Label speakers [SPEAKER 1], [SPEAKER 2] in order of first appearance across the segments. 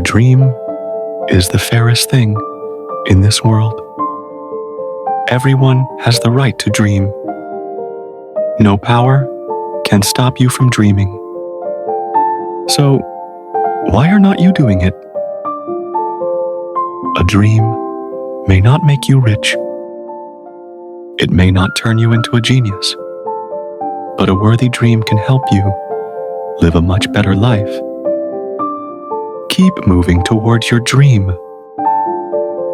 [SPEAKER 1] A dream is the fairest thing in this world. Everyone has the right to dream. No power can stop you from dreaming. So, why are not you doing it? A dream may not make you rich. It may not turn you into a genius. But a worthy dream can help you live a much better life. Keep moving towards your dream.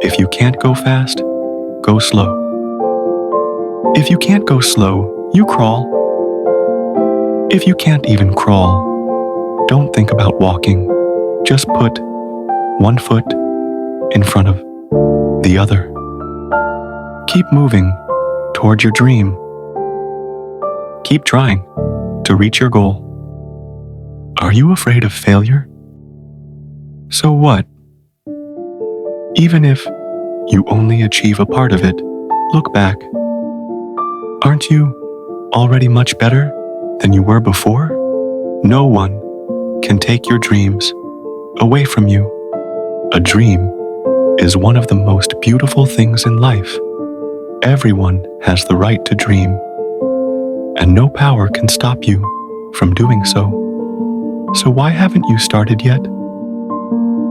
[SPEAKER 1] If you can't go fast, go slow. If you can't go slow, you crawl. If you can't even crawl, don't think about walking. Just put one foot in front of the other. Keep moving toward your dream. Keep trying to reach your goal. Are you afraid of failure? So what? Even if you only achieve a part of it, look back. Aren't you already much better than you were before? No one can take your dreams away from you. A dream is one of the most beautiful things in life. Everyone has the right to dream, and no power can stop you from doing so. So why haven't you started yet?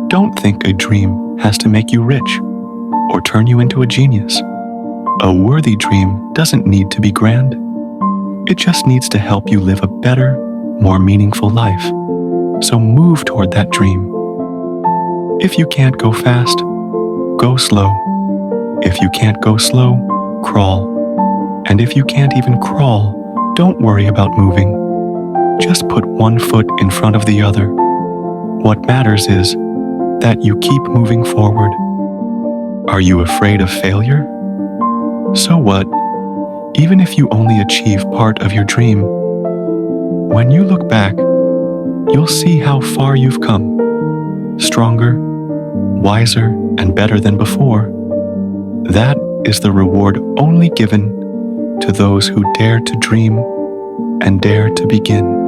[SPEAKER 1] Don't think a dream has to make you rich or turn you into a genius. A worthy dream doesn't need to be grand. It just needs to help you live a better, more meaningful life. So move toward that dream. If you can't go fast, go slow. If you can't go slow, crawl. And if you can't even crawl, don't worry about moving. Just put one foot in front of the other. What matters is that you keep moving forward. Are you afraid of failure? So what? Even if you only achieve part of your dream, when you look back, you'll see how far you've come. Stronger, wiser, and better than before. That is the reward only given to those who dare to dream and dare to begin.